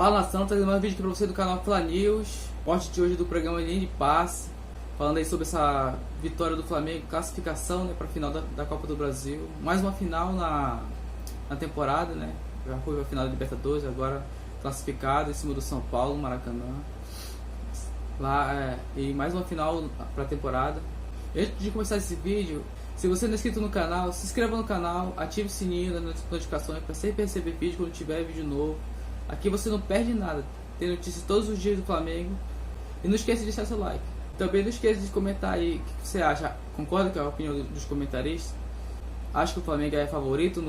Fala nação, trazendo mais um vídeo aqui pra você do canal Fla News. Post de hoje do programa Linha de Passe, falando aí sobre essa vitória do Flamengo, classificação, né, pra final da Copa do Brasil. Mais uma final na temporada, né? Já foi a final da Libertadores, agora classificado em cima do São Paulo, Maracanã. E mais uma final pra temporada. Antes de começar esse vídeo, se você não é inscrito no canal, se inscreva no canal, ative o sininho das notificações para sempre receber vídeo quando tiver vídeo novo. Aqui você não perde nada, tem notícias todos os dias do Flamengo. E não esqueça de deixar seu like. Também não esqueça de comentar aí o que você acha. Concorda com a opinião dos comentaristas? Acho que o Flamengo é favorito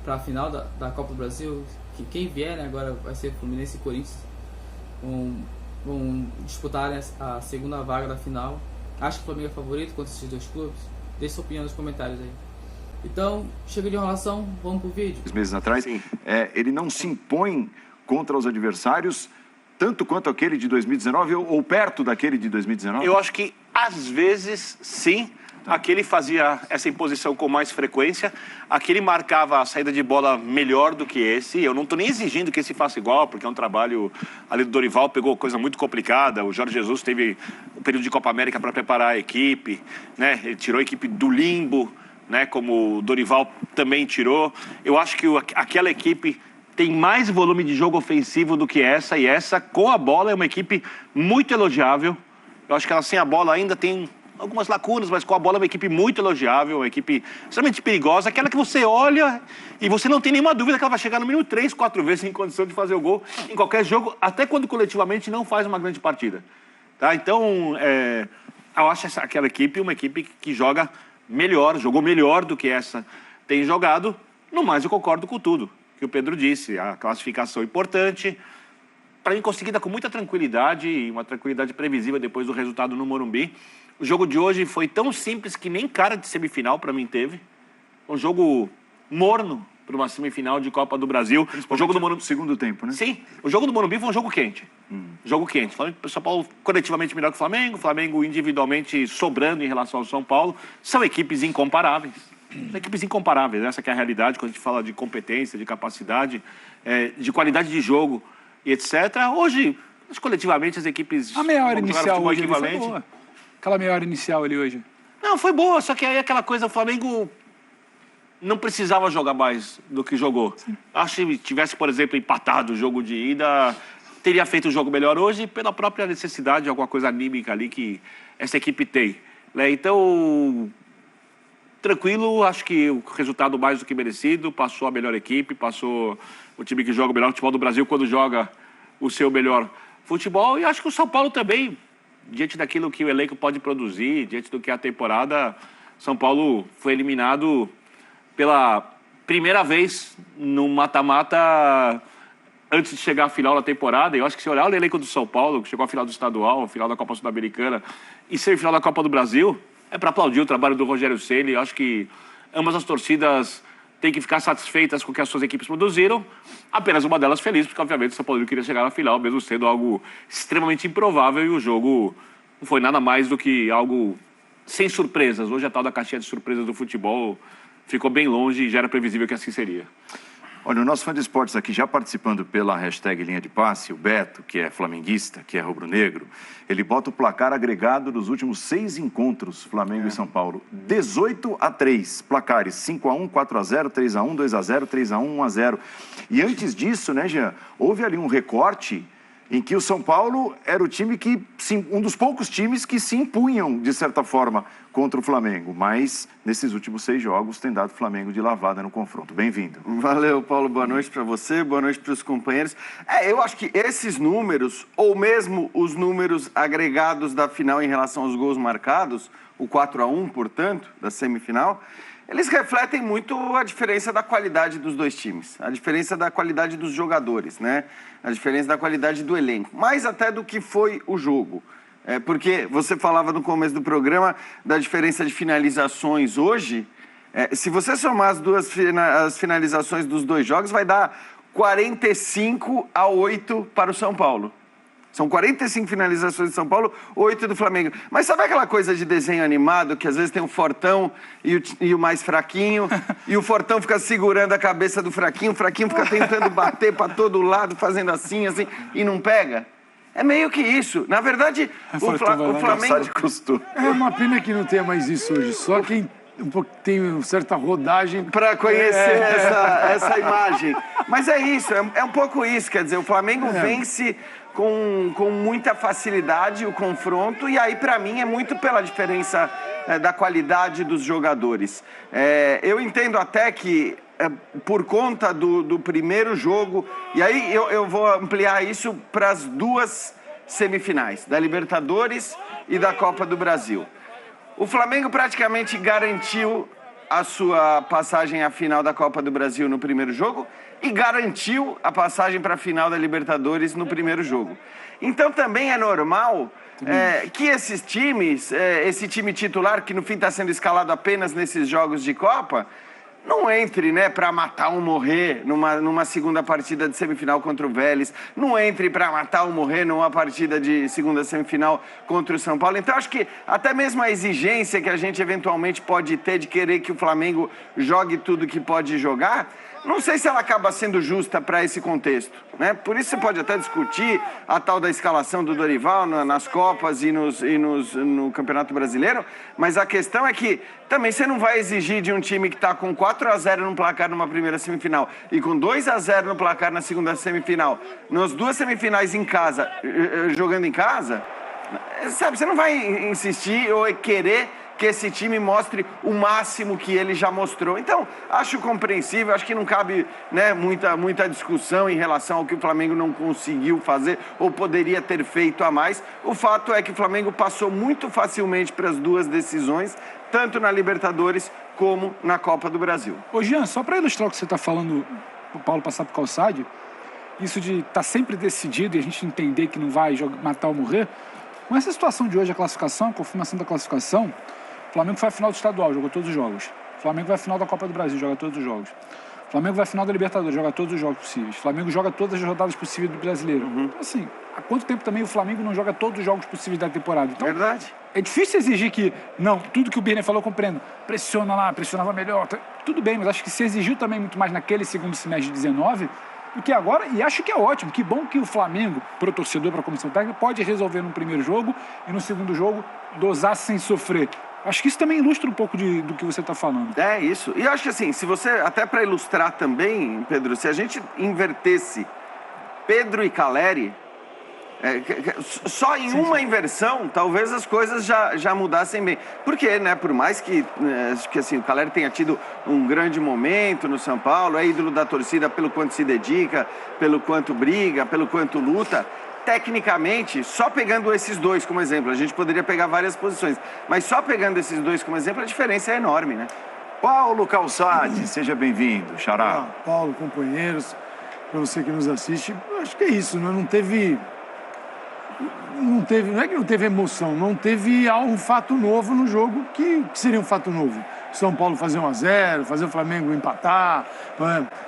para a final da Copa do Brasil. Que quem vier, né, agora vai ser Fluminense e Corinthians. Vão disputar, né, a segunda vaga da final. Acho que o Flamengo é favorito contra esses dois clubes? Deixe sua opinião nos comentários aí. Então, chega de enrolação, vamos pro vídeo. Meses atrás, ele não se impõe contra os adversários tanto quanto aquele de 2019 ou perto daquele de 2019? Eu acho que, às vezes, sim. Aquele fazia essa imposição com mais frequência. Aquele marcava a saída de bola melhor do que esse. Eu não estou nem exigindo que esse faça igual, porque é um trabalho ali do Dorival, pegou coisa muito complicada. O Jorge Jesus teve um período de Copa América para preparar a equipe, né? Ele tirou a equipe do limbo, né? Como o Dorival também tirou. Eu acho que aquela equipe tem mais volume de jogo ofensivo do que essa, e essa, com a bola, é uma equipe muito elogiável. Eu acho que ela sem a bola ainda tem algumas lacunas, mas com a bola é uma equipe muito elogiável, uma equipe extremamente perigosa, aquela que você olha e você não tem nenhuma dúvida que ela vai chegar no mínimo 3, 4 vezes em condição de fazer o gol em qualquer jogo, até quando coletivamente não faz uma grande partida. Tá? Então, eu acho aquela equipe uma equipe que joga melhor, jogou melhor do que essa tem jogado. No mais, eu concordo com tudo que o Pedro disse, a classificação importante, para mim conseguida com muita tranquilidade, e uma tranquilidade previsível depois do resultado no Morumbi. O jogo de hoje foi tão simples que nem cara de semifinal para mim teve. Um jogo morno para uma semifinal de Copa do Brasil. O jogo do Morumbi, segundo tempo, né? Sim, o jogo do Morumbi foi um jogo quente. Jogo quente. O São Paulo coletivamente melhor que o Flamengo individualmente sobrando em relação ao São Paulo. São equipes incomparáveis. Equipes incomparáveis, essa que é a realidade quando a gente fala de competência, de capacidade, de qualidade de jogo e etc. Hoje, coletivamente, as equipes... A meia hora inicial hoje equivalente. Foi boa. Aquela meia hora inicial ali hoje. Não, foi boa, só que aí aquela coisa, o Flamengo não precisava jogar mais do que jogou. Sim. Acho que se tivesse, por exemplo, empatado o jogo de ida, teria feito o jogo melhor hoje pela própria necessidade de alguma coisa anímica ali que essa equipe tem. Né? Então, tranquilo, acho que o resultado mais do que merecido, passou a melhor equipe, passou o time que joga o melhor futebol do Brasil quando joga o seu melhor futebol, e acho que o São Paulo também, diante daquilo que o elenco pode produzir, diante do que é a temporada, São Paulo foi eliminado pela primeira vez no mata-mata antes de chegar à final da temporada. Eu acho que se olhar o elenco do São Paulo, que chegou à final do estadual, à final da Copa Sul-Americana e semifinal da Copa do Brasil, é para aplaudir o trabalho do Rogério Ceni. Eu acho que ambas as torcidas têm que ficar satisfeitas com o que as suas equipes produziram. Apenas uma delas feliz, porque obviamente o São Paulo queria chegar na final, mesmo sendo algo extremamente improvável, e o jogo não foi nada mais do que algo sem surpresas. Hoje a tal da caixinha de surpresas do futebol ficou bem longe e já era previsível que assim seria. Olha, o nosso fã de esportes aqui já participando pela hashtag Linha de Passe, o Beto, que é flamenguista, que é rubro-negro, ele bota o placar agregado dos últimos 6 encontros, Flamengo e São Paulo. 18-3, placares 5-1, 4-0, 3-1, 2-0, 3-1, 1-0. E antes disso, né, Jean, houve ali um recorte em que o São Paulo era o time que, um dos poucos times que se impunham, de certa forma, contra o Flamengo. Mas, nesses últimos 6 jogos, tem dado o Flamengo de lavada no confronto. Bem-vindo. Valeu, Paulo. Boa noite para você, boa noite para os companheiros. Eu acho que esses números, ou mesmo os números agregados da final em relação aos gols marcados, o 4-1, portanto, da semifinal, eles refletem muito a diferença da qualidade dos dois times, a diferença da qualidade dos jogadores, né? A diferença da qualidade do elenco, mais até do que foi o jogo. Porque você falava no começo do programa da diferença de finalizações hoje. Se você somar as finalizações dos dois jogos, vai dar 45-8 para o São Paulo. São 45 finalizações de São Paulo, 8 do Flamengo. Mas sabe aquela coisa de desenho animado, que às vezes tem o fortão e o mais fraquinho, e o fortão fica segurando a cabeça do fraquinho, o fraquinho fica tentando bater para todo lado, fazendo assim, e não pega? É meio que isso. Na verdade, o Flamengo... É uma pena que não tenha mais isso hoje. Só quem tem uma certa rodagem... Para conhecer essa imagem. Mas é isso, é um pouco isso. Quer dizer, o Flamengo vence com muita facilidade o confronto. E aí, para mim, é muito pela diferença da qualidade dos jogadores. Eu entendo até que... por conta do primeiro jogo, e aí eu vou ampliar isso para as duas semifinais, da Libertadores e da Copa do Brasil. O Flamengo praticamente garantiu a sua passagem à final da Copa do Brasil no primeiro jogo e garantiu a passagem para a final da Libertadores no primeiro jogo. Então também é normal que esses times, esse time titular, que no fim está sendo escalado apenas nesses jogos de Copa, não entre, para matar ou morrer numa segunda partida de semifinal contra o Vélez. Não entre para matar ou morrer numa partida de segunda semifinal contra o São Paulo. Então, acho que até mesmo a exigência que a gente eventualmente pode ter de querer que o Flamengo jogue tudo que pode jogar, não sei se ela acaba sendo justa para esse contexto, Por isso você pode até discutir a tal da escalação do Dorival nas Copas e no Campeonato Brasileiro, mas a questão é que também você não vai exigir de um time que está com 4-0 no placar numa primeira semifinal e com 2-0 no placar na segunda semifinal, nas duas semifinais em casa, jogando em casa, sabe, você não vai insistir ou querer que esse time mostre o máximo que ele já mostrou. Então, acho compreensível, acho que não cabe muita discussão em relação ao que o Flamengo não conseguiu fazer ou poderia ter feito a mais. O fato é que o Flamengo passou muito facilmente para as duas decisões, tanto na Libertadores como na Copa do Brasil. Ô Jean, só para ilustrar o que você está falando, o Paulo passar por Calçade, isso de estar sempre decidido e a gente entender que não vai matar ou morrer, com essa situação de hoje, a classificação, a confirmação da classificação, o Flamengo foi à final do estadual, jogou todos os jogos. O Flamengo vai à final da Copa do Brasil, joga todos os jogos. O Flamengo vai à final da Libertadores, joga todos os jogos possíveis. O Flamengo joga todas as rodadas possíveis do Brasileiro. Então, assim, há quanto tempo também o Flamengo não joga todos os jogos possíveis da temporada? Então, verdade. É difícil exigir que, não, tudo que o Birner falou eu compreendo. Pressiona lá, pressionava melhor. Tudo bem, mas acho que se exigiu também muito mais naquele segundo semestre de 19 do que agora, e acho que é ótimo. Que bom que o Flamengo, pro torcedor, pra comissão técnica, pode resolver no primeiro jogo e no segundo jogo dosar sem sofrer. Acho que isso também ilustra um pouco do que você está falando. É isso. E eu acho que assim, se você, até para ilustrar também, Pedro, se a gente invertesse Pedro e Caleri, só em uma inversão, talvez as coisas já mudassem bem. Porque, por mais que assim, o Caleri tenha tido um grande momento no São Paulo, é ídolo da torcida pelo quanto se dedica, pelo quanto briga, pelo quanto luta, tecnicamente, só pegando esses dois como exemplo, a gente poderia pegar várias posições, mas só pegando esses dois como exemplo, a diferença é enorme, Paulo Calçade, seja bem-vindo, Xará. Paulo, companheiros, para você que nos assiste, acho que é isso, não teve, não é que não teve emoção, não teve um fato novo no jogo, que seria um fato novo. São Paulo fazer 1-0, fazer o Flamengo empatar,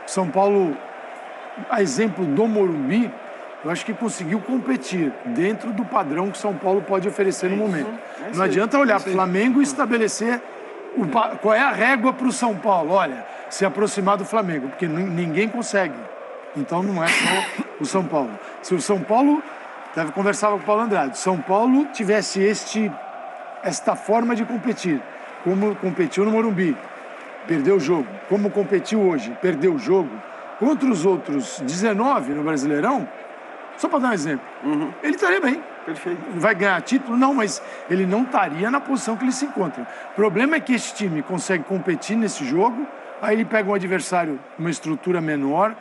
São Paulo, a exemplo do Morumbi, eu acho que conseguiu competir dentro do padrão que São Paulo pode oferecer no momento. Não adianta olhar para o Flamengo e estabelecer qual é a régua para o São Paulo. Olha, se aproximar do Flamengo, porque ninguém consegue. Então não é só o São Paulo. Se o São Paulo, conversava com o Paulo Andrade, São Paulo tivesse esta forma de competir, como competiu no Morumbi, perdeu o jogo, como competiu hoje, perdeu o jogo, contra os outros 19 no Brasileirão, só para dar um exemplo, ele estaria bem. Perfeito. Vai ganhar título? Não, mas ele não estaria na posição que ele se encontra. O problema é que esse time consegue competir nesse jogo, aí ele pega um adversário com uma estrutura menor,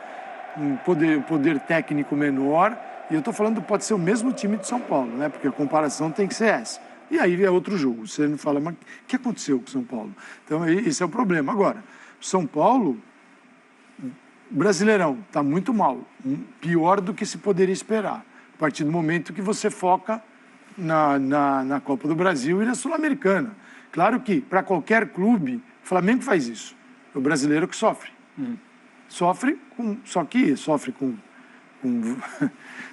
um poder técnico menor, e eu estou falando que pode ser o mesmo time de São Paulo, porque a comparação tem que ser essa. E aí é outro jogo. Você não fala, mas o que aconteceu com o São Paulo? Então, esse é o problema. Agora, São Paulo... Brasileirão, está muito mal, pior do que se poderia esperar, a partir do momento que você foca na Copa do Brasil e na Sul-Americana. Claro que, para qualquer clube, o Flamengo faz isso, é o brasileiro que sofre. Só que sofre com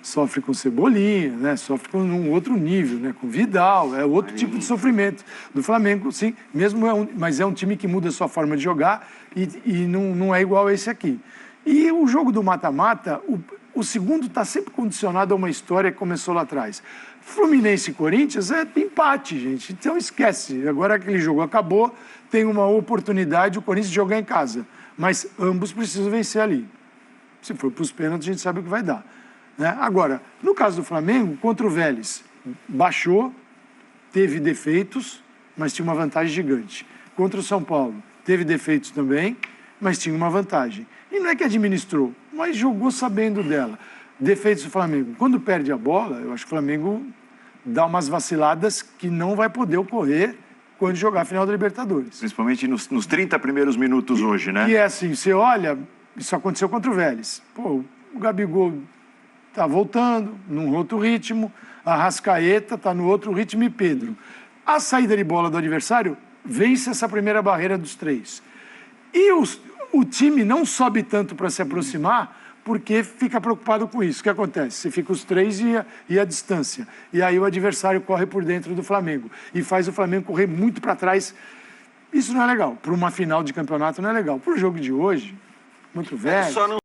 sofre com Cebolinha, né? Sofre com um outro nível, né? Com Vidal, é outro tipo de sofrimento. Do Flamengo, sim, mesmo mas é um time que muda a sua forma de jogar e não é igual a esse aqui. E o jogo do mata-mata, o segundo está sempre condicionado a uma história que começou lá atrás. Fluminense e Corinthians é empate, gente. Então esquece. Agora aquele jogo acabou, tem uma oportunidade o Corinthians de jogar em casa. Mas ambos precisam vencer ali. Se for para os pênaltis, a gente sabe o que vai dar. Né? Agora, no caso do Flamengo, contra o Vélez, baixou, teve defeitos, mas tinha uma vantagem gigante. Contra o São Paulo, teve defeitos também, mas tinha uma vantagem. E não é que administrou, mas jogou sabendo dela. Defeitos do Flamengo. Quando perde a bola, eu acho que o Flamengo dá umas vaciladas que não vai poder ocorrer quando jogar a final da Libertadores. Principalmente nos 30 primeiros minutos hoje, né? E é assim, você olha, isso aconteceu contra o Vélez. Pô, o Gabigol tá voltando, num outro ritmo, a Arrascaeta tá no outro ritmo e Pedro. A saída de bola do adversário vence essa primeira barreira dos três. E o time não sobe tanto para se aproximar porque fica preocupado com isso. O que acontece? Você fica os três e a distância. E aí o adversário corre por dentro do Flamengo e faz o Flamengo correr muito para trás. Isso não é legal. Para uma final de campeonato não é legal. Para o jogo de hoje, muito velho. Só não...